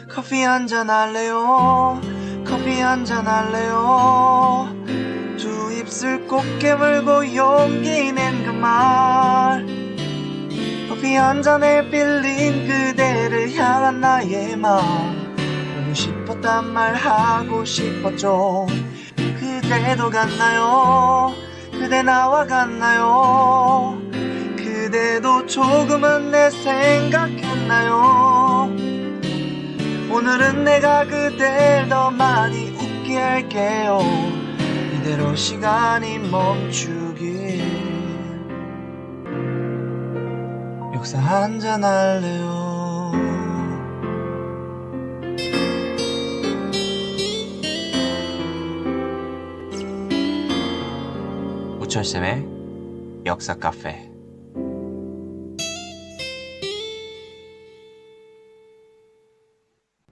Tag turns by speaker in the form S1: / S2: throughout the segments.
S1: 커피 한잔 할래요? 커피 한잔 할래요? 두 입술 꼭 깨물고 용기 낸 그 말, 커피 한 잔에 빌린 그대를 향한 나의 마음, 보고 싶었단 말 하고 싶었죠. 그대도 같나요? 그대 나와 같나요? 그대도 조금은 내 생각했나요? 오늘은 내가 그댈 더 많이 웃게 할게요. 이대로 시간이 멈추길. 역사 한잔 할래요? 우철쌤의 역사 카페.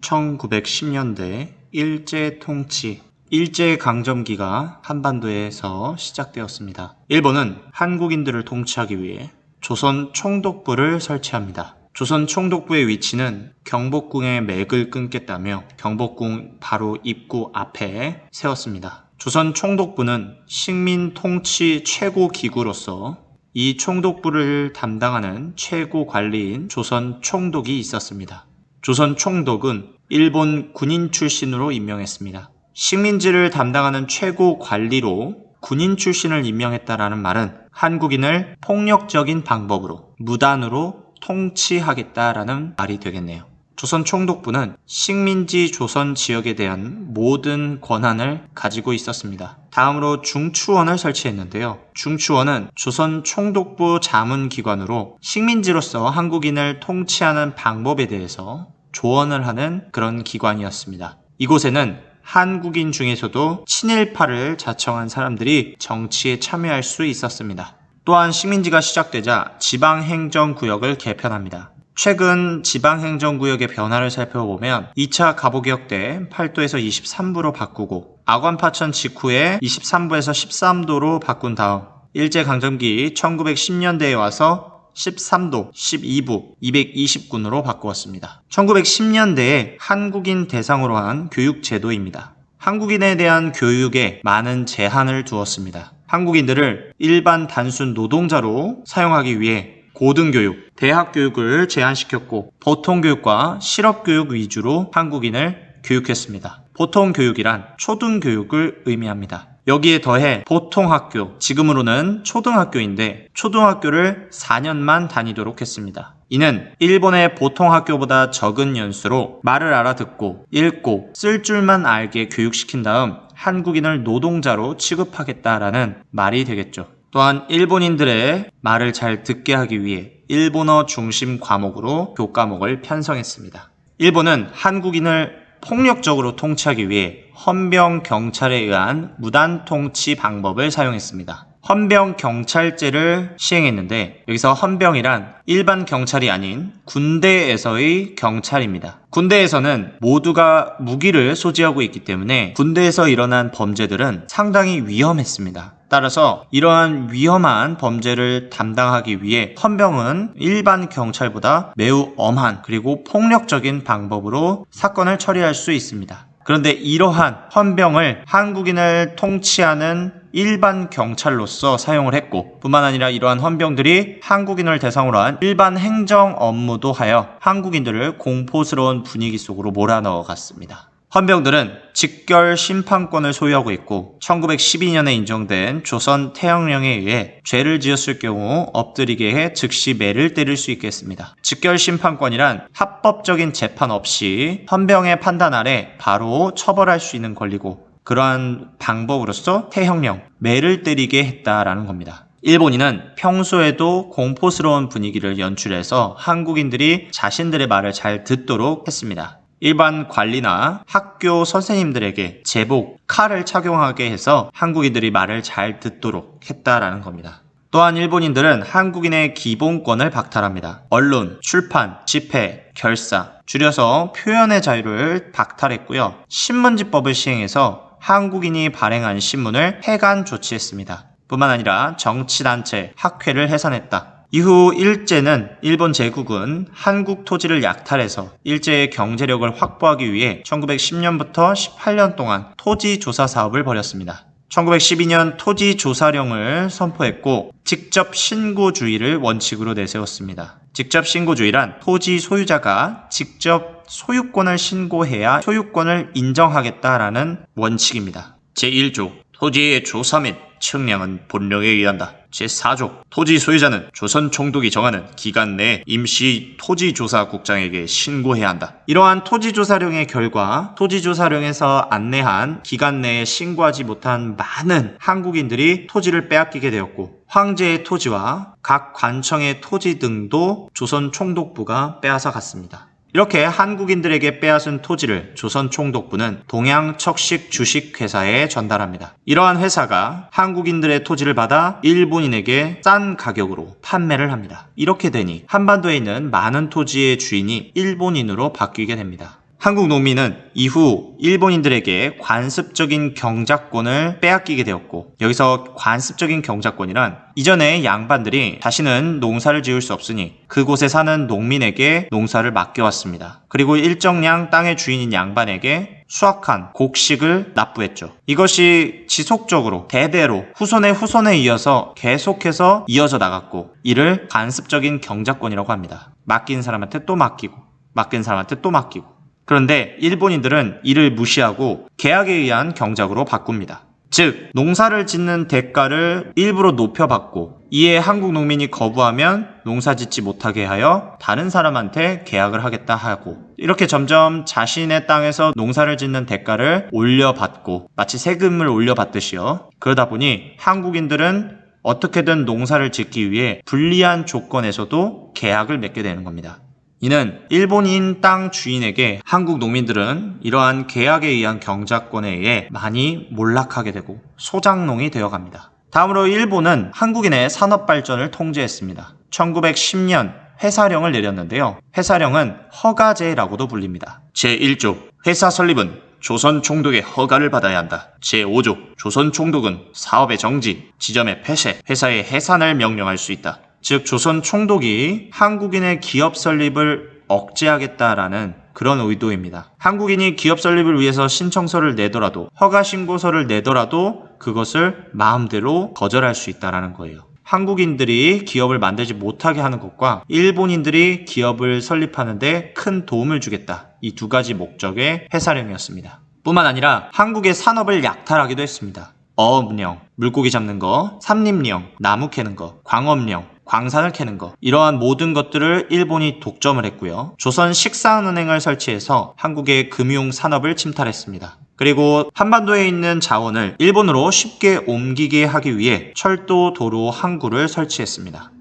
S1: (1910년대) 일제통치, 일제강점기가 한반도에서 시작되었습니다. 일본은 한국인들을 통치하기 위해 조선 총독부를 설치합니다. 조선 총독부의 위치는 경복궁의 맥을 끊겠다며 경복궁 바로 입구 앞에 세웠습니다. 조선 총독부는 식민 통치 최고 기구로서 이 총독부를 담당하는 최고 관리인 조선 총독이 있었습니다. 조선 총독은 일본 군인 출신으로 임명했습니다. 식민지를 담당하는 최고 관리로 군인 출신을 임명했다라는 말은 한국인을 폭력적인 방법으로 무단으로 통치하겠다라는 말이 되겠네요. 조선 총독부는 식민지 조선 지역에 대한 모든 권한을 가지고 있었습니다. 다음으로 중추원을 설치했는데요. 중추원은 조선 총독부 자문기관으로 식민지로서 한국인을 통치하는 방법에 대해서 조언을 하는 그런 기관이었습니다. 이곳에는 한국인 중에서도 친일파를 자청한 사람들이 정치에 참여할 수 있었습니다. 또한 식민지가 시작되자 지방행정구역을 개편합니다. 최근 지방행정구역의 변화를 살펴보면 2차 가보개혁 때 8도에서 23부로 바꾸고 아관파천 직후에 23부에서 13도로 바꾼 다음 일제강점기 1910년대에 와서 13도, 12부, 220군으로 바꾸었습니다. 1910년대에 한국인 대상으로 한 교육제도입니다. 한국인에 대한 교육에 많은 제한을 두었습니다. 한국인들을 일반 단순 노동자로 사용하기 위해 고등교육, 대학교육을 제한시켰고 보통교육과 실업교육 위주로 한국인을 교육했습니다. 보통교육이란 초등교육을 의미합니다. 여기에 더해 보통학교, 지금으로는 초등학교인데 초등학교를 4년만 다니도록 했습니다. 이는 일본의 보통학교보다 적은 연수로 말을 알아듣고 읽고 쓸 줄만 알게 교육시킨 다음 한국인을 노동자로 취급하겠다라는 말이 되겠죠. 또한 일본인들의 말을 잘 듣게 하기 위해 일본어 중심 과목으로 교과목을 편성했습니다. 일본은 한국인을 폭력적으로 통치하기 위해 헌병경찰에 의한 무단통치 방법을 사용했습니다. 헌병경찰제를 시행했는데 여기서 헌병이란 일반 경찰이 아닌 군대에서의 경찰입니다. 군대에서는 모두가 무기를 소지하고 있기 때문에 군대에서 일어난 범죄들은 상당히 위험했습니다. 따라서 이러한 위험한 범죄를 담당하기 위해 헌병은 일반 경찰보다 매우 엄한 그리고 폭력적인 방법으로 사건을 처리할 수 있습니다. 그런데 이러한 헌병을 한국인을 통치하는 일반 경찰로서 사용을 했고 뿐만 아니라 이러한 헌병들이 한국인을 대상으로 한 일반 행정 업무도 하여 한국인들을 공포스러운 분위기 속으로 몰아넣어 갔습니다. 헌병들은 직결 심판권을 소유하고 있고 1912년에 인정된 조선 태형령에 의해 죄를 지었을 경우 엎드리게 해 즉시 매를 때릴 수 있겠습니다. 직결 심판권이란 합법적인 재판 없이 헌병의 판단 아래 바로 처벌할 수 있는 권리고 그러한 방법으로서 태형령, 매를 때리게 했다라는 겁니다. 일본인은 평소에도 공포스러운 분위기를 연출해서 한국인들이 자신들의 말을 잘 듣도록 했습니다. 일반 관리나 학교 선생님들에게 제복, 칼을 착용하게 해서 한국인들이 말을 잘 듣도록 했다라는 겁니다. 또한 일본인들은 한국인의 기본권을 박탈합니다. 언론, 출판, 집회, 결사, 줄여서 표현의 자유를 박탈했고요. 신문지법을 시행해서 한국인이 발행한 신문을 폐간 조치했습니다. 뿐만 아니라 정치단체, 학회를 해산했다. 이후 일제는 일본 제국은 한국 토지를 약탈해서 일제의 경제력을 확보하기 위해 1910년부터 18년 동안 토지 조사 사업을 벌였습니다. 1912년 토지조사령을 선포했고 직접 신고주의를 원칙으로 내세웠습니다. 직접 신고주의란 토지 소유자가 직접 소유권을 신고해야 소유권을 인정하겠다라는 원칙입니다. 제1조 토지의 조사 및 측량은 본령에 의한다. 제4조 토지 소유자는 조선 총독이 정하는 기간 내에 임시 토지조사국장에게 신고해야 한다. 이러한 토지조사령의 결과 토지조사령에서 안내한 기간 내에 신고하지 못한 많은 한국인들이 토지를 빼앗기게 되었고 황제의 토지와 각 관청의 토지 등도 조선 총독부가 빼앗아 갔습니다. 이렇게 한국인들에게 빼앗은 토지를 조선 총독부는 동양척식 주식회사에 전달합니다. 이러한 회사가 한국인들의 토지를 받아 일본인에게 싼 가격으로 판매를 합니다. 이렇게 되니 한반도에 있는 많은 토지의 주인이 일본인으로 바뀌게 됩니다. 한국 농민은 이후 일본인들에게 관습적인 경작권을 빼앗기게 되었고 여기서 관습적인 경작권이란 이전에 양반들이 자신은 농사를 지을 수 없으니 그곳에 사는 농민에게 농사를 맡겨왔습니다. 그리고 일정량 땅의 주인인 양반에게 수확한 곡식을 납부했죠. 이것이 지속적으로 대대로 후손에 이어서 계속해서 이어져 나갔고 이를 관습적인 경작권이라고 합니다. 맡긴 사람한테 또 맡기고 맡긴 사람한테 또 맡기고 그런데 일본인들은 이를 무시하고 계약에 의한 경작으로 바꿉니다. 즉 농사를 짓는 대가를 일부러 높여받고 이에 한국 농민이 거부하면 농사 짓지 못하게 하여 다른 사람한테 계약을 하겠다 하고 이렇게 점점 자신의 땅에서 농사를 짓는 대가를 올려받고 마치 세금을 올려받듯이요. 그러다 보니 한국인들은 어떻게든 농사를 짓기 위해 불리한 조건에서도 계약을 맺게 되는 겁니다. 이는 일본인 땅 주인에게 한국 농민들은 이러한 계약에 의한 경작권에 의해 많이 몰락하게 되고 소장농이 되어갑니다. 다음으로 일본은 한국인의 산업 발전을 통제했습니다. 1910년 회사령을 내렸는데요. 회사령은 허가제라고도 불립니다. 제1조 회사 설립은 조선 총독의 허가를 받아야 한다. 제5조 조선 총독은 사업의 정지, 지점의 폐쇄, 회사의 해산을 명령할 수 있다. 즉 조선 총독이 한국인의 기업 설립을 억제하겠다라는 그런 의도입니다. 한국인이 기업 설립을 위해서 신청서를 내더라도 허가 신고서를 내더라도 그것을 마음대로 거절할 수 있다라는 거예요. 한국인들이 기업을 만들지 못하게 하는 것과 일본인들이 기업을 설립하는데 큰 도움을 주겠다. 이 두 가지 목적의 회사령이었습니다. 뿐만 아니라 한국의 산업을 약탈하기도 했습니다. 어업령, 물고기 잡는 거, 삼림령, 나무 캐는 거, 광업령, 광산을 캐는 것 이러한 모든 것들을 일본이 독점을 했고요. 조선 식상은행을 설치해서 한국의 금융 산업을 침탈했습니다. 그리고 한반도에 있는 자원을 일본으로 쉽게 옮기게 하기 위해 철도, 도로, 항구를 설치했습니다.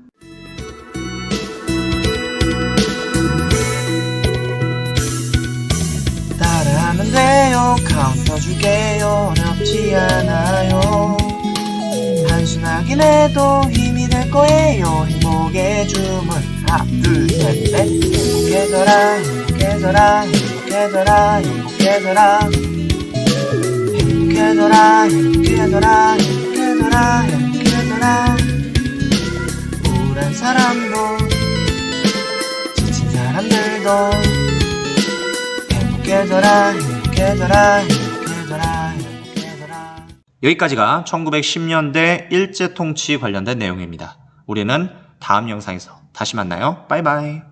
S2: 따라하면 돼요. 카운터 줄게요. 어렵지 않아요. 단순하긴 해도 힘이 될 거예요. 행복의 주문 하나 둘 셋 넷 행복해져라 행복해져라 행복해져라 행복해져라 행복해져라 행복해져라 행복해져라 행복해져라 우울한 사람도 지친 사람들도 행복해져라 행복해져라 행복해져라
S1: 여기까지가 1910년대 일제 통치 관련된 내용입니다. 우리는 다음 영상에서 다시 만나요. 바이바이.